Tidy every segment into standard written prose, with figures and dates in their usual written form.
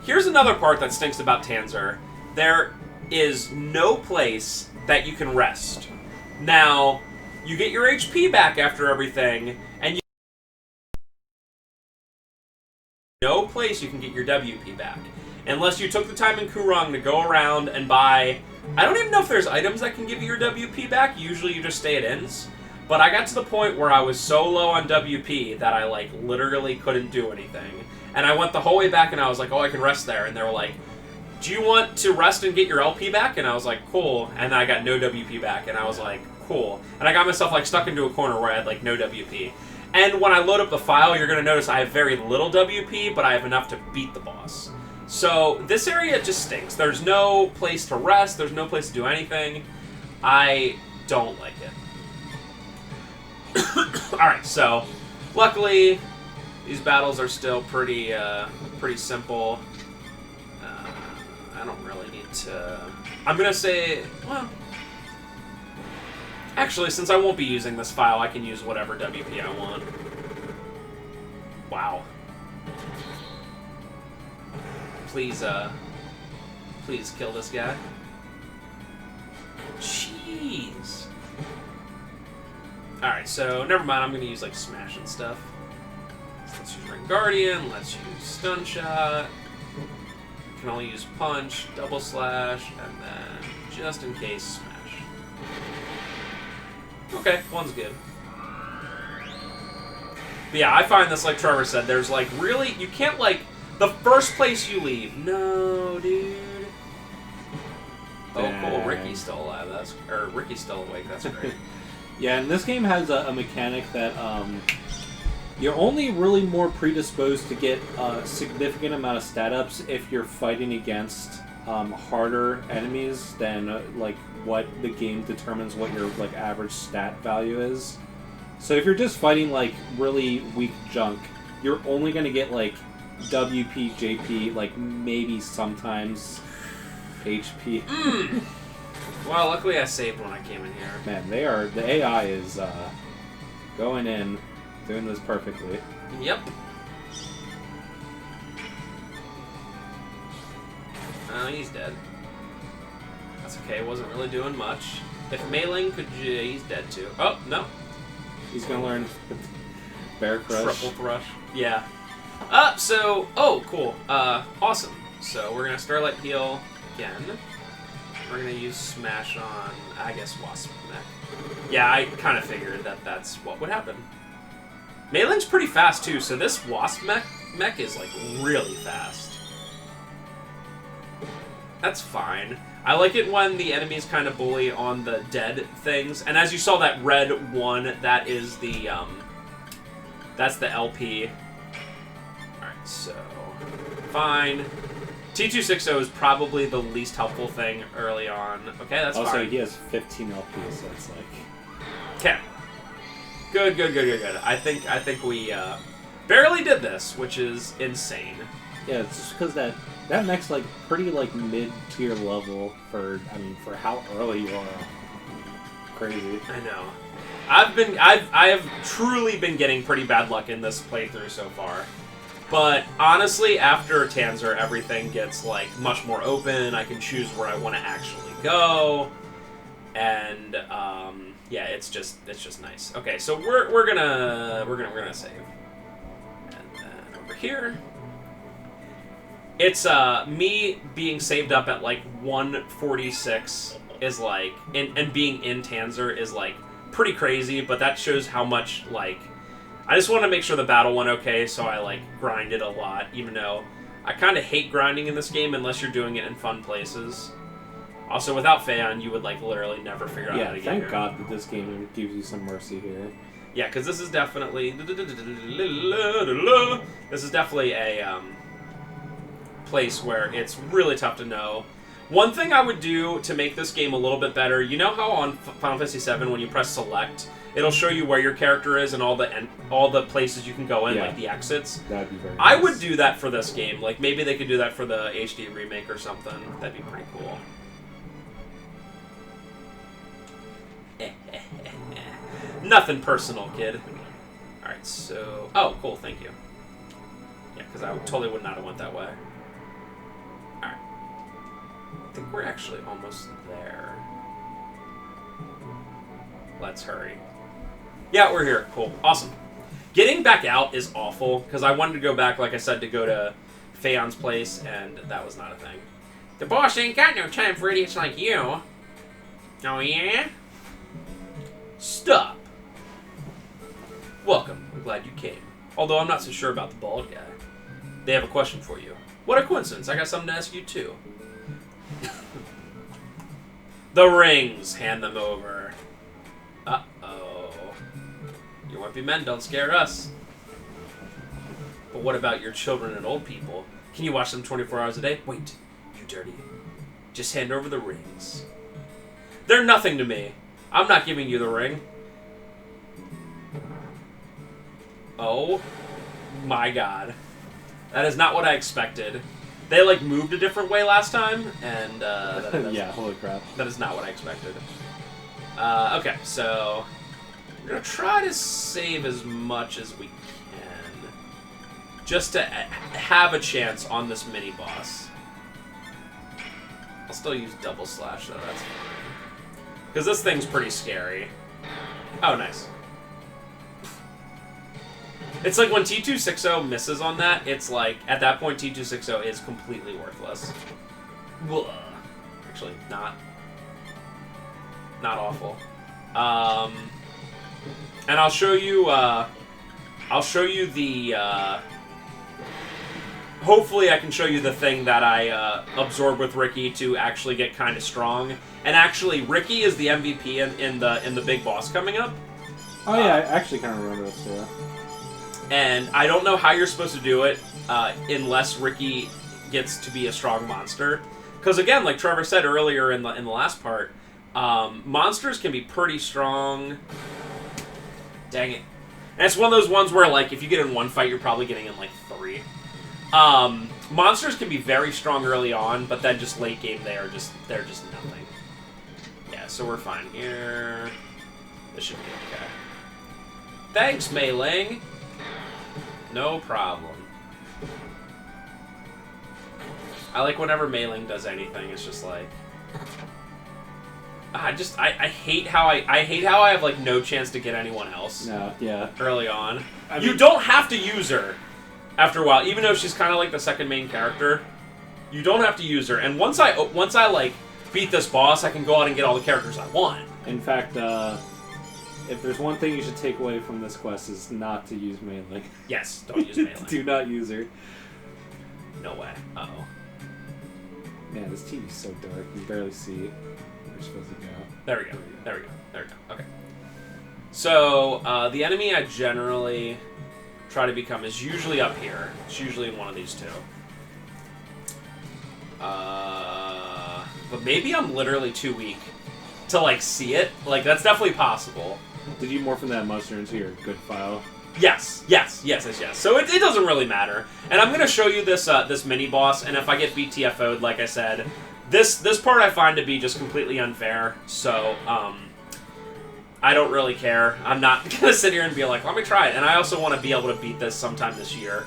Here's another part that stinks about Tanzer. There is no place that you can rest. Now, you get your HP back after everything, and no place you can get your WP back. Unless you took the time in Koorong to go around and buy... I don't even know if there's items that can give you your WP back. Usually you just stay at inns. But I got to the point where I was so low on WP that I, like, literally couldn't do anything. And I went the whole way back and I was like, oh, I can rest there. And they were like, do you want to rest and get your LP back? And I was like, cool. And then I got no WP back. And I was like, cool. And I got myself, like, stuck into a corner where I had, like, no WP. And when I load up the file, you're going to notice I have very little WP, but I have enough to beat the boss. So this area just stinks. There's no place to rest. There's no place to do anything. I don't like it. Alright, so luckily these battles are still pretty simple. I don't really need to... I'm going to say... Well... Actually, since I won't be using this file, I can use whatever WP I want. Wow. Please kill this guy. Jeez. Alright, so never mind, I'm gonna use like smash and stuff. So let's use Ring Guardian, let's use Stun Shot. Can only use Punch, Double Slash, and then just in case, Smash. Okay, one's good. But yeah, I find this, like Trevor said, there's like really, you can't like, the first place you leave. No, dude. Oh, cool, Ricky's still alive, or Ricky's still awake, that's great. Yeah, and this game has a mechanic that you're only really more predisposed to get a significant amount of stat ups if you're fighting against harder enemies than like what the game determines what your like average stat value is. So if you're just fighting like really weak junk, you're only going to get like WP, JP, like maybe sometimes HP. Well, luckily I saved when I came in here. Man, the AI is going in, doing this perfectly. Yep. Oh, he's dead. That's okay, wasn't really doing much. If Mailing could, he's dead too. Oh, no. He's gonna learn Bear Crush. Triple Thrush. Yeah. Oh, cool. Awesome. So we're gonna Starlight Heal again. We're gonna use Smash on, I guess, Wasp Mech. Yeah, I kind of figured that that's what would happen. Mailing's pretty fast too, so this Wasp Mech is like really fast. That's fine. I like it when the enemies kind of bully on the dead things. And as you saw, that red one, that is the, that's the LP. Alright, so, fine. T260 is probably the least helpful thing early on. Okay, that's fine. Also, he has 15 LP, so it's like... Okay. Good. I think we, barely did this, which is insane. Yeah, it's just because that mech's like pretty like mid-tier level for how early you are. Crazy. I know. I have truly been getting pretty bad luck in this playthrough so far. But honestly, after Tanzer, everything gets like much more open. I can choose where I want to actually go, and yeah, it's just nice. Okay, so we're gonna save, and then over here. It's me being saved up at like 146 is like, and being in Tanzer is like pretty crazy, but that shows how much like, I just want to make sure the battle went okay, so I like grinded a lot, even though I kind of hate grinding in this game unless you're doing it in fun places. Also, without Phaon, you would like literally never figure out how to get here. Yeah, thank God that this game gives you some mercy here. Yeah, because this is definitely a place where it's really tough to know. One thing I would do to make this game a little bit better, you know how on Final Fantasy VII when you press select, it'll show you where your character is and all the places you can go in, like the exits. That'd be very nice. I would do that for this game. Like maybe they could do that for the HD remake or something. That'd be pretty cool. Nothing personal, kid. Alright, so... Oh, cool, thank you. Yeah, because I totally would not have went that way. think we're actually almost there. Let's hurry. Yeah, we're here. Cool. Awesome. Getting back out is awful, because I wanted to go back, like I said, to go to Phaon's place, and that was not a thing. The boss ain't got no time for idiots like you. Oh, yeah? Stop. Welcome. I'm glad you came. Although I'm not so sure about the bald guy. They have a question for you. What a coincidence. I got something to ask you, too. The rings. Hand them over. Uh-oh. You wimpy men don't scare us. But what about your children and old people? Can you watch them 24 hours a day? Wait, you dirty. Just hand over the rings. They're nothing to me. I'm not giving you the ring. Oh my god. That is not what I expected. They, like, moved a different way last time, and, yeah, holy crap. That is not what I expected. Okay, so we're gonna try to save as much as we can, just to have a chance on this mini boss. I'll still use double slash though. That's fine, because this thing's pretty scary. Oh, nice. It's like when T260 misses on that, it's like at that point T260 is completely worthless. Ugh. Actually, not awful. And I'll show you the, hopefully I can show you the thing that I absorbed with Riki to actually get kind of strong. And actually, Riki is the MVP in the big boss coming up. Oh yeah, I actually kind of remember this, yeah. And I don't know how you're supposed to do it unless Riki gets to be a strong monster. Because again, like Trevor said earlier in the last part, monsters can be pretty strong. Dang it. And it's one of those ones where, like, if you get in one fight, you're probably getting in, like, 3. Monsters can be very strong early on, but then just late game, they're just nothing. Yeah, so we're fine here. This should be okay. Thanks, Mei Ling. No problem. I like whenever Mei Ling does anything, it's just like... I hate how I hate how I have, like, no chance to get anyone else. No, yeah. Early on. I mean, you don't have to use her after a while, even though she's kind of like the second main character. You don't have to use her. And once I like beat this boss, I can go out and get all the characters I want. In fact, if there's one thing you should take away from this quest is not to use Mei Ling. Yes, don't use Mei Ling. Do not use her. No way. Uh-oh. Man, this TV's so dark. You can barely see it. We're supposed to go. There we go. There we go. There we go. Okay. So, the enemy I generally try to become is usually up here. It's usually in one of these two. But maybe I'm literally too weak to, like, see it. Like, that's definitely possible. Did you morph from that monster into your good file? Yes. So it doesn't really matter. And I'm going to show you this this mini-boss, and if I get BTFO'd, like I said, this part I find to be just completely unfair, so, I don't really care. I'm not going to sit here and be like, let me try it. And I also want to be able to beat this sometime this year.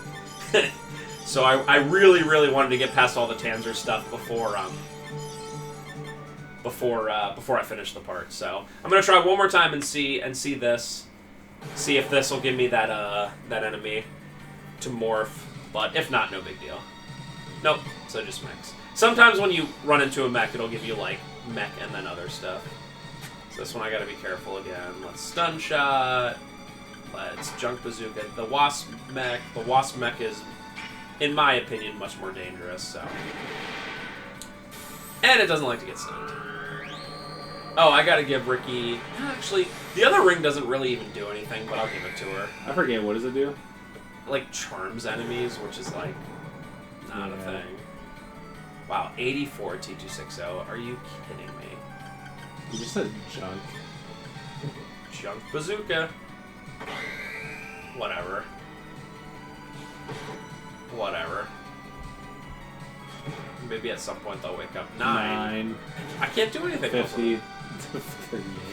So I really, really wanted to get past all the Tanzer stuff before I finish the part. So I'm going to try one more time and see this. See if this will give me that enemy to morph. But if not, no big deal. Nope. So just mechs. Sometimes when you run into a mech, it'll give you, like, mech and then other stuff. So this one I gotta be careful again. Let's stun shot. Let's junk bazooka. The wasp mech is, in my opinion, much more dangerous, so. And it doesn't like to get stunned. Oh, I gotta give Riki... Actually, the other ring doesn't really even do anything, but I'll give it to her. I forget, what does it do? Like, charms enemies, which is, like, not a thing. Wow, 84 T260. Are you kidding me? You just said junk. Junk bazooka. Whatever. Maybe at some point they'll wake up. 9. I can't do anything. 50.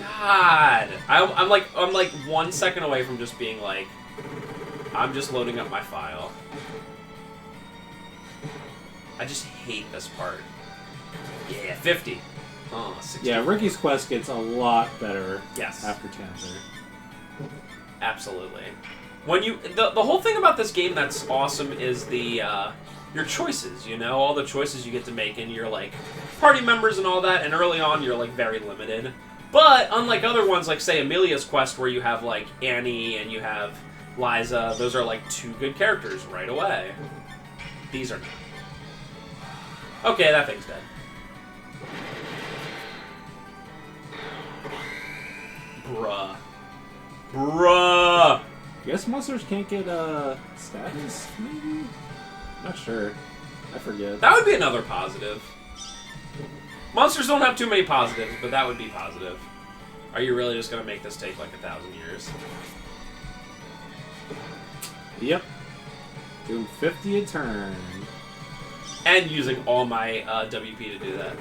God, I'm like 1 second away from just being like, I'm just loading up my file. I just hate this part. Yeah, 50. Oh, 60. Yeah, Ricky's quest gets a lot better Yes. after Tanzer. Absolutely. When you the whole thing about this game that's awesome is the your choices, you know, all the choices you get to make in your like party members and all that, and early on you're like very limited. But unlike other ones like say Emelia's quest where you have like Annie and you have Liza, those are like two good characters right away. These are not. Okay, that thing's dead. Bruh. Bruh! I guess monsters can't get status, maybe? Not sure. I forget. That would be another positive. Monsters don't have too many positives, but that would be positive. Are you really just going to make this take like 1,000 years? Yep. Doing 50 a turn. And using all my WP to do that.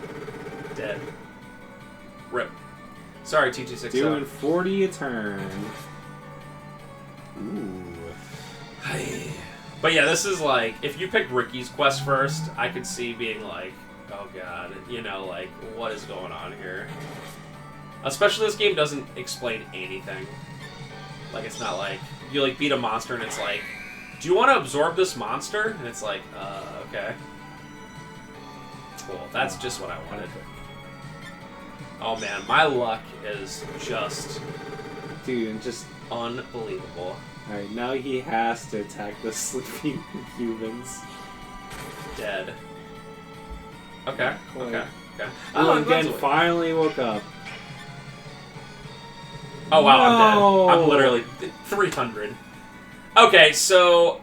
Dead. Rip. Sorry, T260. Doing 40 a turn. Ooh. But yeah, this is like, if you picked Ricky's quest first, I could see being like, oh god, you know, like, what is going on here? Especially this game doesn't explain anything. Like, it's not like, you like beat a monster and it's like, do you want to absorb this monster? And it's like, okay. Cool, that's just what I wanted. Oh man, my luck is just... Dude, just... unbelievable. Alright, now he has to attack the sleeping humans. Dead. Okay, Cool. okay. Oh, I'm glad again, to- finally woke up. Oh wow, I'm No! dead. I'm literally 300. Okay, so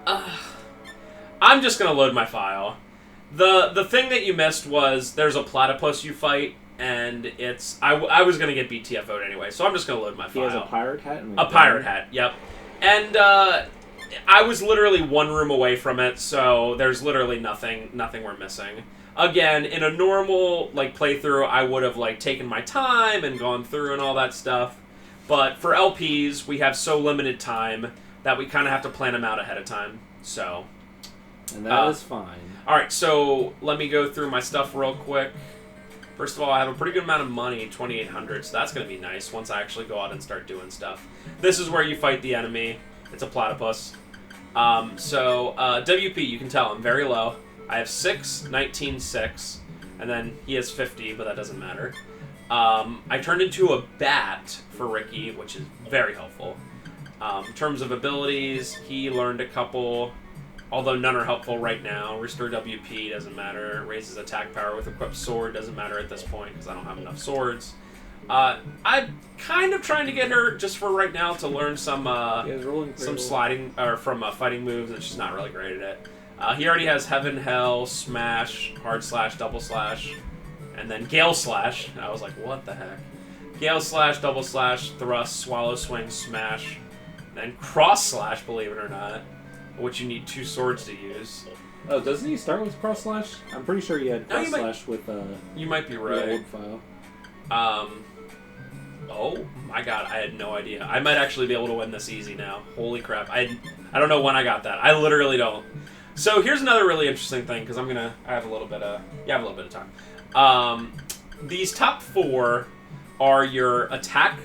I'm just gonna load my file. The thing that you missed was there's a platypus you fight, and it's I was gonna get BTFO'd anyway, so I'm just gonna load my He file. has a pirate hat? A pirate hat, yep. And I was literally one room away from it, so there's literally nothing we're missing. Again, in a normal like playthrough, I would have like taken my time and gone through and all that stuff. But for LPs, we have so limited time that we kind of have to plan them out ahead of time. So, And that is fine. all right, so let me go through my stuff real quick. First of all, I have a pretty good amount of money, 2,800, so that's going to be nice once I actually go out and start doing stuff. This is where you fight the enemy. It's a platypus. WP, you can tell I'm very low. I have 6, 19, 6, and then he has 50, but that doesn't matter. I turned into a bat for Riki, which is very helpful. In terms of abilities, he learned a couple, although none are helpful right now. Restore WP doesn't matter. Raises attack power with equipped sword doesn't matter at this point because I don't have enough swords. I'm kind of trying to get her just for right now to learn some sliding or from fighting moves, and she's not really great at it. He already has Heaven, Hell, Smash, Hard Slash, Double Slash, and then Gale Slash. I was like, what the heck? Gale Slash, Double Slash, Thrust, Swallow Swing, Smash, then Cross Slash, believe it or not, which you need 2 swords to use. Oh, doesn't he start with cross slash? I'm pretty sure he had No, cross you might- slash with You might be the right. old file. Oh my god, I had no idea. I might actually be able to win this easy now. Holy crap. I don't know when I got that. I literally don't. So here's another really interesting thing, because I have a little bit of time. These top 4 are your attack,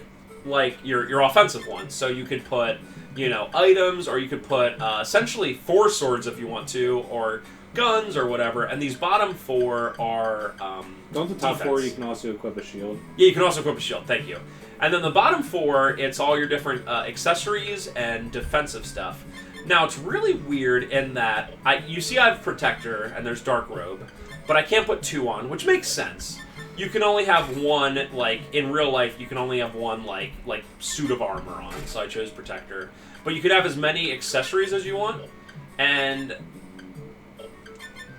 like your offensive ones. So you could put, you know, items, or you could put essentially 4 swords if you want to, or guns or whatever. And these bottom 4 are Don't the top defense. 4 you can also equip a shield? Yeah, you can also equip a shield. Thank you. And then the bottom 4, it's all your different accessories and defensive stuff. Now, it's really weird in that you see I have Protector and there's Dark Robe, but I can't put 2 on, which makes sense. You can only have one, like, in real life, you can only have one, like suit of armor on, so I chose Protector. But you could have as many accessories as you want, and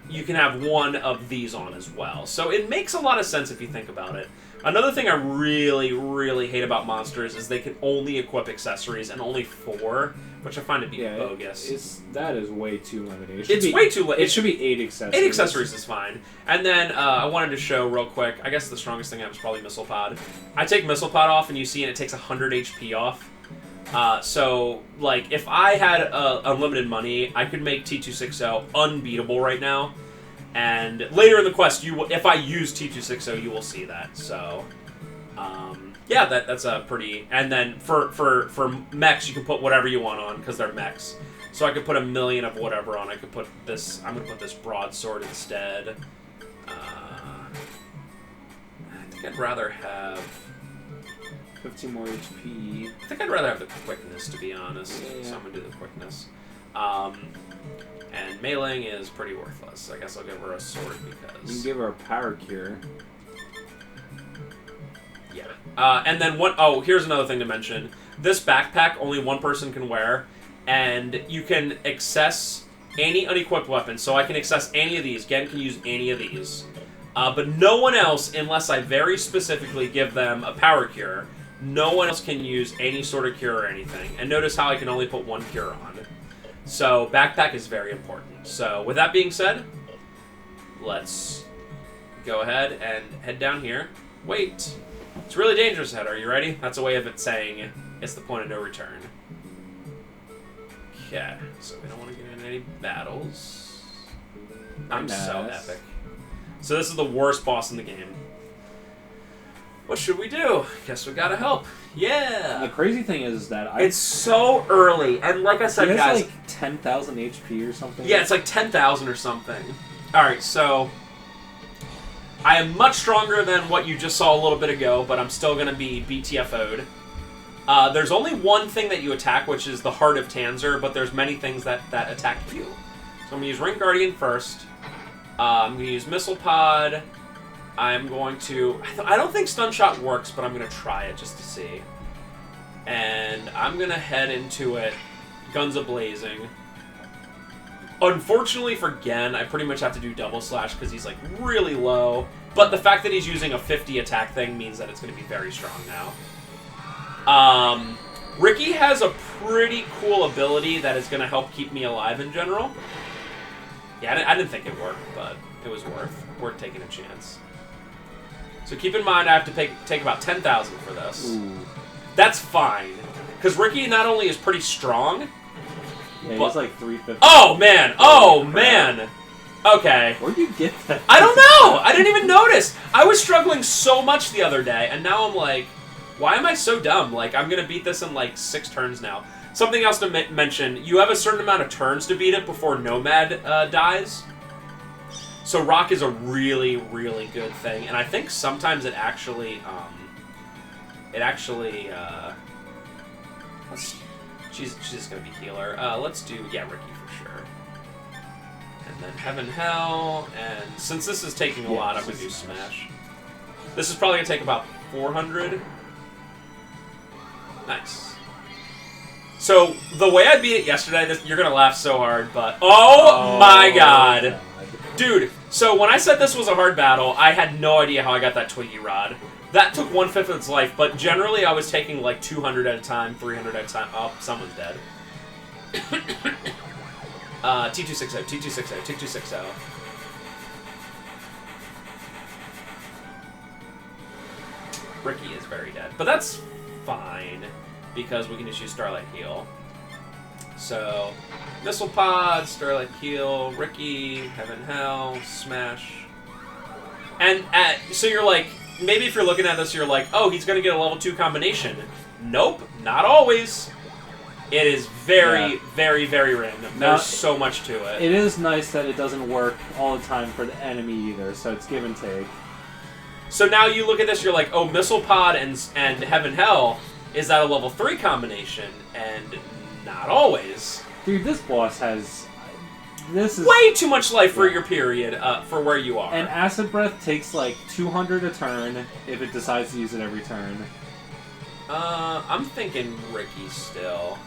you can have one of these on as well. So it makes a lot of sense if you think about it. Another thing I really, really hate about monsters is they can only equip accessories, and only 4, which I find to be bogus. That is way too limited. It's way too limited. It should be 8 accessories. 8 accessories is fine. And then I wanted to show real quick, I guess the strongest thing I have is probably Missile Pod. I take Missile Pod off, and you see it takes 100 HP off. So, like, if I had unlimited money, I could make T260 unbeatable right now. And later in the quest, if I use T260, you will see that. So, yeah, that's a pretty... And then for mechs, you can put whatever you want on, because they're mechs. So I could put 1,000,000 of whatever on. I could put this... I'm going to put this broadsword instead. I think I'd rather have... 15 more HP. I think I'd rather have the quickness, to be honest. Yeah. So I'm going to do the quickness. And meleeing is pretty worthless. I guess I'll give her a sword because... You can give her a power cure. Yeah. And then here's another thing to mention. This backpack, only one person can wear, and you can access any unequipped weapon. So I can access any of these. Gen can use any of these. But no one else, unless I very specifically give them a power cure, no one else can use any sort of cure or anything. And notice how I can only put one cure on. So backpack is very important. So with that being said, let's go ahead and head down here. Wait. It's really dangerous ahead. Are you ready? That's a way of it saying it's the point of no return. Okay. So we don't want to get in any battles. I'm so epic. So this is the worst boss in the game. What should we do? Guess we gotta help. Yeah! The crazy thing is that it's so early, and like I said, he has guys... like 10,000 HP or something? Yeah, it's like 10,000 or something. Alright, so... I am much stronger than what you just saw a little bit ago, but I'm still gonna be BTFO'd. There's only one thing that you attack, which is the Heart of Tanzer, but there's many things that attack you. So I'm gonna use Ring Guardian first. I'm gonna use Missile Pod. I'm going to... I don't think Stun Shot works, but I'm going to try it just to see. And I'm going to head into it guns a-blazing. Unfortunately for Gen, I pretty much have to do double slash because he's like really low. But the fact that he's using a 50 attack thing means that it's going to be very strong now. Riki has a pretty cool ability that is going to help keep me alive in general. Yeah, I didn't think it worked, but it was worth taking a chance. So keep in mind I have to take about 10,000 for this. Ooh. That's fine. Because Riki not only is pretty strong... Yeah, he's like 350. Oh, man! Oh, man! Okay. Where'd you get that? I don't know! I didn't even notice! I was struggling so much the other day, and now I'm like, why am I so dumb? Like, I'm gonna beat this in like 6 turns now. Something else to mention, you have a certain amount of turns to beat it before Nomad dies. So Rock is a really, really good thing, and I think sometimes it actually, she's just gonna be healer. Let's do, Riki for sure. And then Heaven, Hell, and since this is taking a lot, I'm gonna do Smash. This is probably gonna take about 400. Nice. So, the way I beat it yesterday, you're gonna laugh so hard, but... Oh my god! Dude, so when I said this was a hard battle, I had no idea how I got that Twiggy Rod. That took 1/5 of its life, but generally I was taking like 200 at a time, 300 at a time. Oh, someone's dead. T260, T260, T260. Riki is very dead, but that's fine, because we can just use Starlight Heal. So, Missile Pod, Starlight Heal, Riki, Heaven Hell, Smash. And so you're like, maybe if you're looking at this, you're like, oh, he's going to get a level 2 combination. Nope, not always. It is very, very, very random. There's so much to it. It is nice that it doesn't work all the time for the enemy either, so it's give and take. So now you look at this, you're like, oh, Missile Pod and Heaven Hell, is that a level 3 combination? And not always. Dude, this boss has... This is... way too much life for your period, for where you are. And Acid Breath takes like 200 a turn if it decides to use it every turn. I'm thinking Riki still.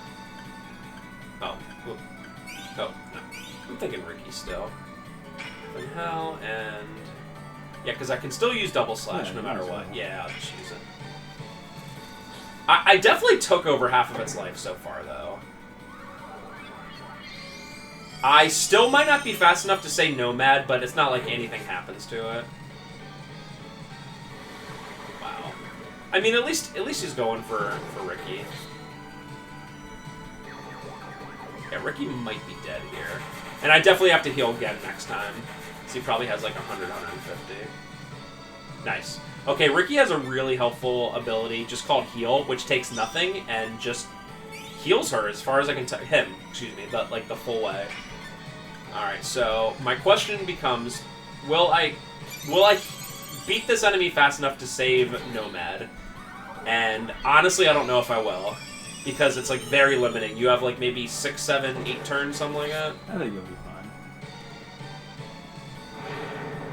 Oh. No. I'm thinking Riki still. Heaven Hell and... Yeah, because I can still use double slash no matter what. Yeah, I'll just use it. I definitely took over half of its life so far, though. I still might not be fast enough to say Nomad, but it's not like anything happens to it. Wow. I mean, at least he's going for Riki. Yeah, Riki might be dead here. And I definitely have to heal again next time. So he probably has like 100, 150. Nice. Okay, Riki has a really helpful ability just called Heal, which takes nothing and just heals her as far as I can tell. Him, excuse me, but like the full way. Alright, so my question becomes, will I beat this enemy fast enough to save Nomad? And honestly, I don't know if I will. Because it's like very limiting. You have like maybe 6, 7, 8 turns, something like that. I think you'll be fine.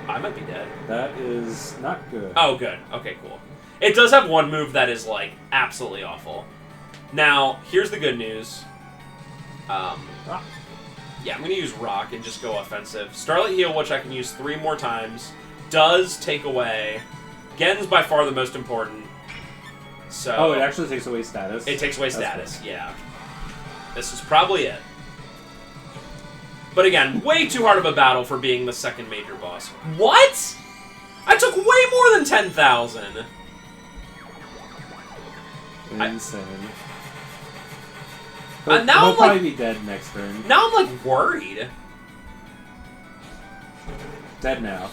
I might be dead. That is not good. Oh, good. Okay, cool. It does have one move that is like absolutely awful. Now, here's the good news. Rock. Yeah, I'm going to use Rock and just go offensive. Starlight Heal, which I can use 3 more times, does take away. Gen's by far the most important. So oh, it actually takes away status? It takes away That's status, cool. yeah. This is probably it. But again, way too hard of a battle for being the second major boss. What?! I took way more than 10,000! Insane. Now He'll I'm probably like, be dead next turn. now I'm like worried. Dead now.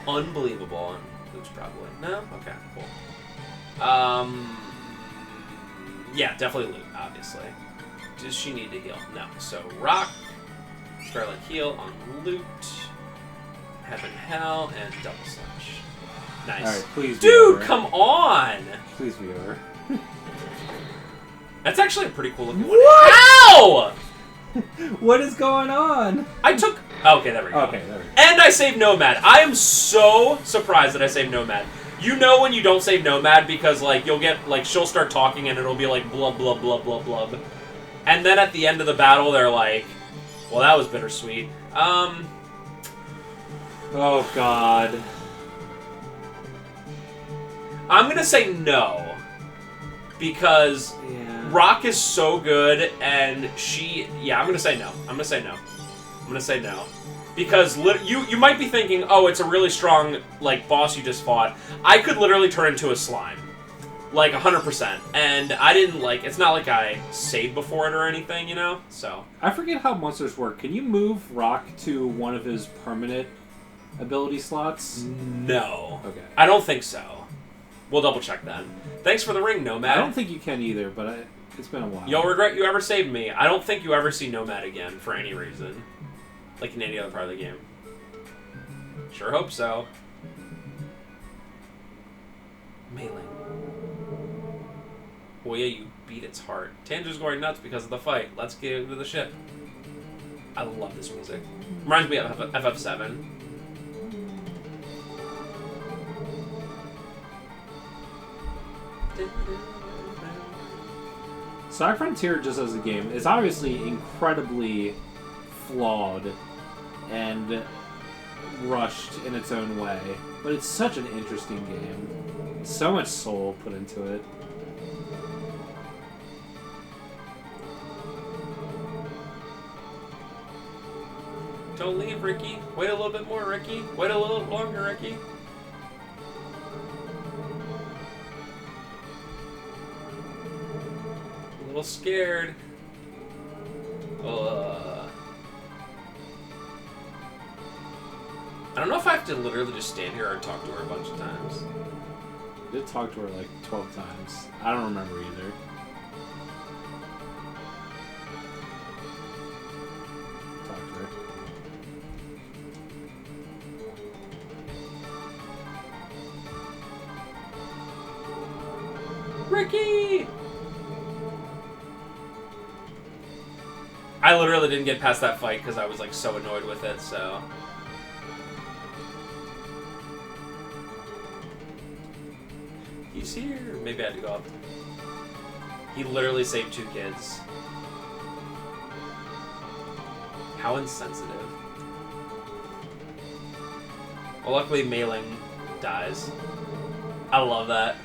Unbelievable. Luke's probably. No? Okay, cool. Yeah, definitely Luke, obviously. Does she need to heal? No. So, Rock, Starlight Heal on Loot, Heaven Hell, and Double Slash. Nice. Alright, please be Dude, over. come on! Please be over. That's actually a pretty cool looking one. What? How?! What is going on? I took... Okay, there we go. Okay, there we go. And I saved Nomad. I am so surprised that I saved Nomad. You know when you don't save Nomad because, like, you'll get, like, she'll start talking and it'll be like, blub, blub, blub, blub, blub. And then at the end of the battle, they're like, well, that was bittersweet. Oh, God. I'm gonna say no. Because Yeah. Rock is so good and she... Yeah, I'm gonna say no. I'm gonna say no. I'm gonna say no. Because you might be thinking, oh, it's a really strong, like, boss you just fought. I could literally turn into a slime. Like, 100%. And I didn't, like, it's not like I saved before it or anything, you know? So. I forget how monsters work. Can you move Rock to one of his permanent ability slots? No. Okay. I don't think so. We'll double check that. Thanks for the ring, Nomad. I don't think you can either, but it's been a while. You'll regret you ever saved me. I don't think you ever see Nomad again for any reason. Like in any other part of the game. Sure hope so. Mailing. Oh yeah, you beat its heart. Tanzer's going nuts because of the fight. Let's get into the ship. I love this music. Reminds me of FF7. Saga Frontier, just as a game, is obviously incredibly flawed and rushed in its own way, but it's such an interesting game. So much soul put into it. Don't leave, Riki. Wait a little bit more, Riki. Wait a little longer, Riki. A little scared. I don't know if I have to literally just stand here or talk to her a bunch of times. I did talk to her like 12 times. I don't remember either. Talk to her. Riki! I literally didn't get past that fight because I was like so annoyed with it, so... He's here. Maybe I had to go up. He literally saved 2 kids. How insensitive. Well, luckily Mailing dies. I love that.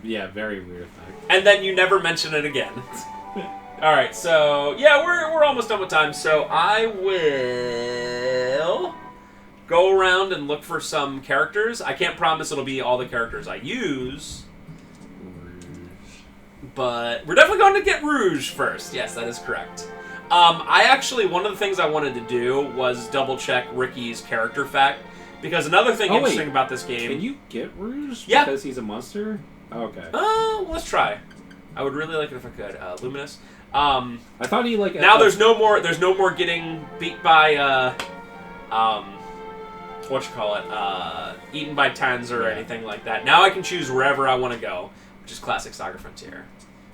Yeah, very weird effect. And then you never mention it again. Alright, so yeah, we're almost done with time, so I will go around and look for some characters. I can't promise it'll be all the characters I use, but we're definitely going to get Rouge first. Yes, that is correct. I actually, one of the things I wanted to do was double check Riki's character fact, because another thing interesting about this game... Can you get Rouge yeah. because he's a monster? Oh, okay. Let's try. I would really like it if I could. Luminous. I thought he like... Now there's no more getting beat by, eaten by Tanzer or anything like that. Now I can choose wherever I want to go, which is classic Saga Frontier.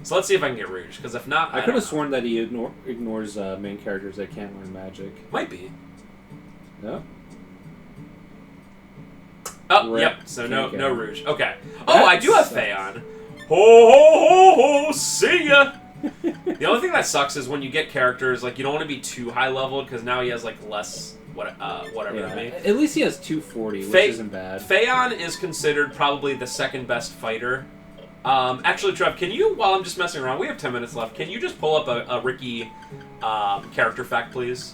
So let's see if I can get Rouge, because if not, I could have sworn that he ignores main characters that can't learn magic. Might be. No. Oh, yep. So no Rouge. Okay. Oh, That I do have sucks. Phaon. Ho ho ho ho! See ya. The only thing that sucks is when you get characters like you don't want to be too high leveled because now he has like less whatever to me. At least he has 240, which isn't bad. Phaon is considered probably the second best fighter. Actually, Trev, can you, while I'm just messing around, we have 10 minutes left, can you just pull up a Riki character fact, please?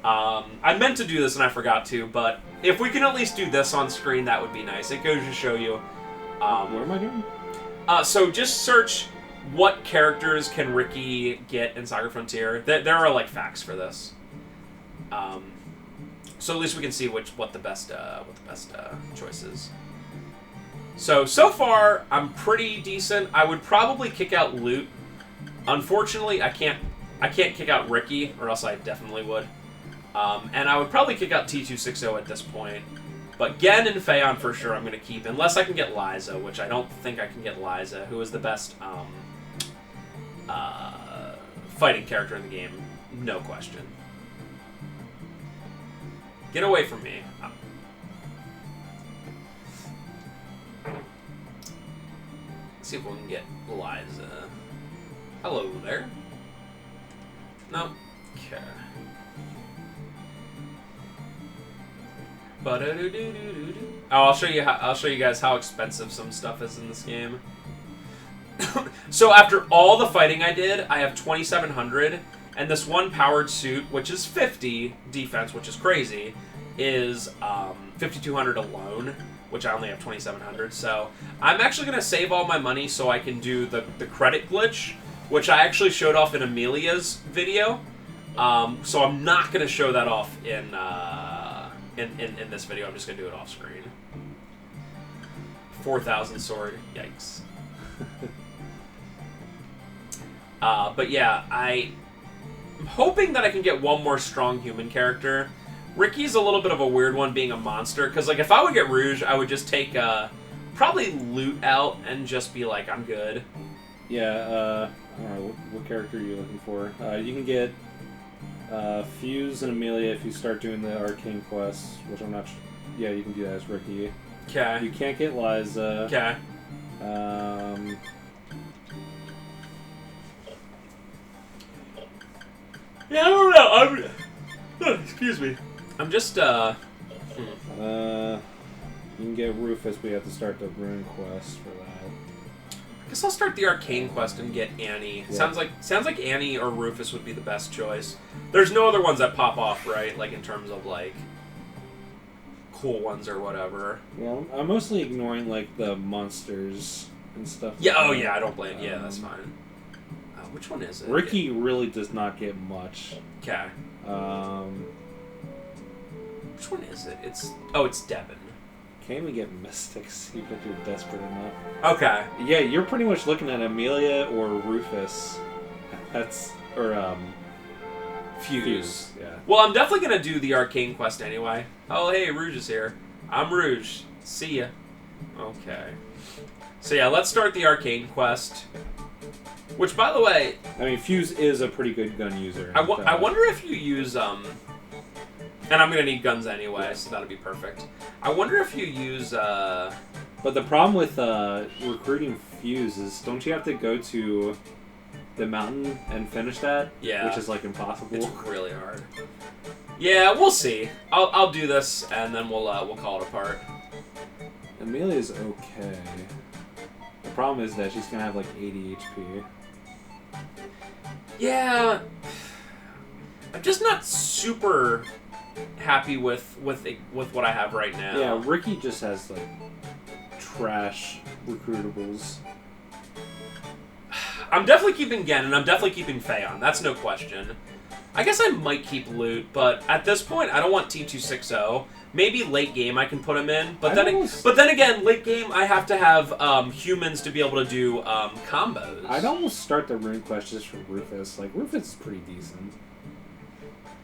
I meant to do this and I forgot to, but if we can at least do this on screen, that would be nice. It goes to show you. What am I doing? So just search what characters can Riki get in Saga Frontier. There are like facts for this. So at least we can see what the best choice is. So far, I'm pretty decent. I would probably kick out Loot. Unfortunately, I can't kick out Riki, or else I definitely would. And I would probably kick out T260 at this point. But Gen and Phaon for sure I'm going to keep, unless I can get Liza, which I don't think I can get Liza, who is the best fighting character in the game, no question. Get away from me. Let's see if we can get Liza. Hello there. No. Okay. Oh, I'll show you guys how expensive some stuff is in this game. So after all the fighting I did, I have 2,700, and this one powered suit, which is 50 defense, which is crazy, is 5,200 alone, which I only have 2,700. So I'm actually going to save all my money so I can do the credit glitch, which I actually showed off in Emelia's video. So I'm not going to show that off in this video. I'm just going to do it off screen. 4,000 sword. Yikes. But yeah, I'm hoping that I can get one more strong human character. Riki's a little bit of a weird one being a monster, because like if I would get Rouge, I would just take probably Loot out and just be like, I'm good. Yeah, I don't know, what character are you looking for? You can get Fuse and Emelia if you start doing the arcane quests, which I'm not yeah, you can do that as Riki. Okay. You can't get Liza. Okay. Yeah, I don't know. Excuse me. I'm just, You can get Rufus, but you have to start the rune quest for that. I guess I'll start the arcane quest and get Annie. Yeah. Sounds like Annie or Rufus would be the best choice. There's no other ones that pop off, right? Like in terms of like cool ones or whatever. Well, I'm mostly ignoring like the monsters and stuff. Yeah. Oh yeah. I don't blame. Yeah, that's fine. Which one is it? Riki really does not get much. Okay. Which one is it? It's Devin. Can't even get Mystics even if you're desperate enough. Okay. Yeah, you're pretty much looking at Emelia or Rufus. Fuse. Yeah. Well, I'm definitely gonna do the arcane quest anyway. Oh, hey, Rouge is here. I'm Rouge. See ya. Okay. So yeah, let's start the arcane quest. Which, by the way... I mean, Fuse is a pretty good gun user. I wonder if you use, And I'm going to need guns anyway, so that'll be perfect. I wonder if you use, But the problem with recruiting Fuse is, don't you have to go to the mountain and finish that? Yeah. Which is, like, impossible. It's really hard. Yeah, we'll see. I'll do this, and then we'll call it apart. Emelia's okay. The problem is that she's going to have, like, 80 HP. Yeah, I'm just not super happy with what I have right now. Yeah, Riki just has like trash recruitables. I'm definitely keeping Gen, and I'm definitely keeping Phaon. That's no question. I guess I might keep Loot, but at this point, I don't want T260. Maybe late game I can put him in, but then again, late game I have to have humans to be able to do combos. I'd almost start the Rune Quest just for Rufus. Like, Rufus is pretty decent.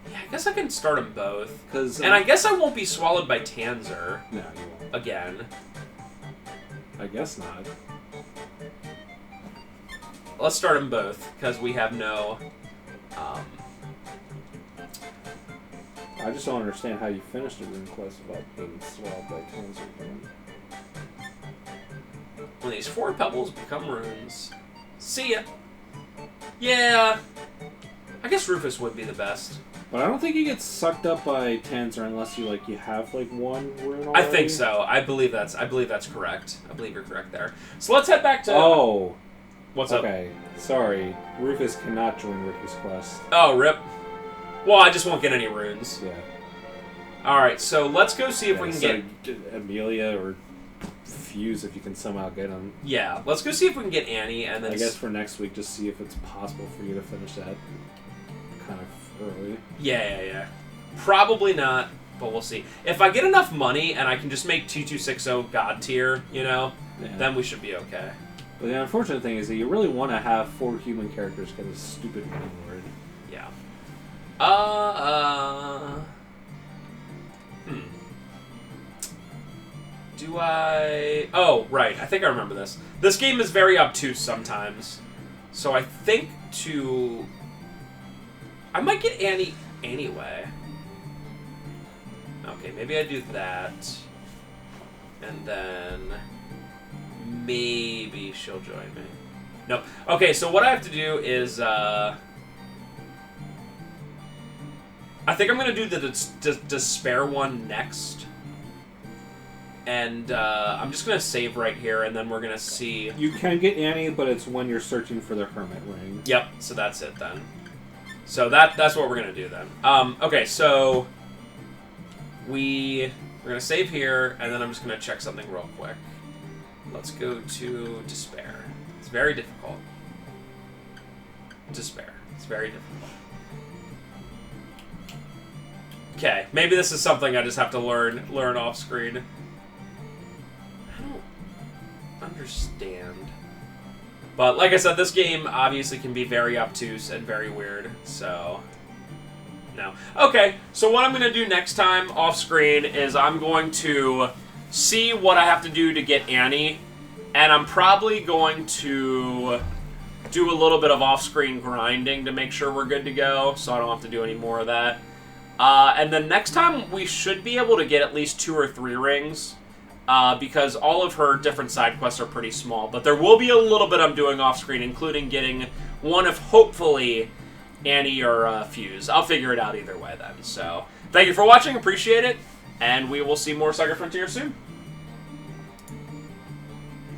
Yeah, I guess I can start them both. And I guess I won't be swallowed by Tanzer. No, you won't. Again. I guess not. Let's start them both, because we have no... I just don't understand how you finished a Rune Quest without being swallowed by Tanzer again. When these 4 pebbles become runes. See ya! Yeah! I guess Rufus would be the best. But I don't think you get sucked up by Tanzer unless you have like one rune already. I think so. I believe that's correct. I believe you're correct there. So let's head back to... Oh! What's up? Okay, sorry. Rufus cannot join Riki's quest. Oh, rip. Well, I just won't get any runes. Yeah. Alright, so let's go see if we can get... Emelia or Fuse if you can somehow get them. Yeah, let's go see if we can get Annie, and then... I guess for next week, just see if it's possible for you to finish that kind of early. Yeah. Probably not, but we'll see. If I get enough money and I can just make T260 God tier, then we should be okay. But the unfortunate thing is that you really want to have 4 human characters because it's stupid word. Yeah. Do I... Oh, right. I think I remember this. This game is very obtuse sometimes. So I think to... I might get Annie anyway. Okay, maybe I do that. And then... maybe she'll join me. Nope. Okay, so what I have to do is... I think I'm going to do the Despair one next. And I'm just going to save right here, and then we're going to see... You can get Annie, but it's when you're searching for the Hermit Ring. Yep, so that's it then. So that's what we're going to do then. Okay, so... We're going to save here, and then I'm just going to check something real quick. Let's go to Despair. It's very difficult. Despair. It's very difficult. Okay, maybe this is something I just have to learn off screen. I don't understand. But like I said, this game obviously can be very obtuse and very weird, so no. Okay, so what I'm going to do next time off screen is I'm going to see what I have to do to get Annie, and I'm probably going to do a little bit of off-screen grinding to make sure we're good to go, so I don't have to do any more of that. And then next time, we should be able to get at least 2 or 3 rings, because all of her different side quests are pretty small. But there will be a little bit I'm doing off-screen, including getting one of, hopefully, Annie or Fuse. I'll figure it out either way then. So, thank you for watching, appreciate it, and we will see more Saga Frontier soon.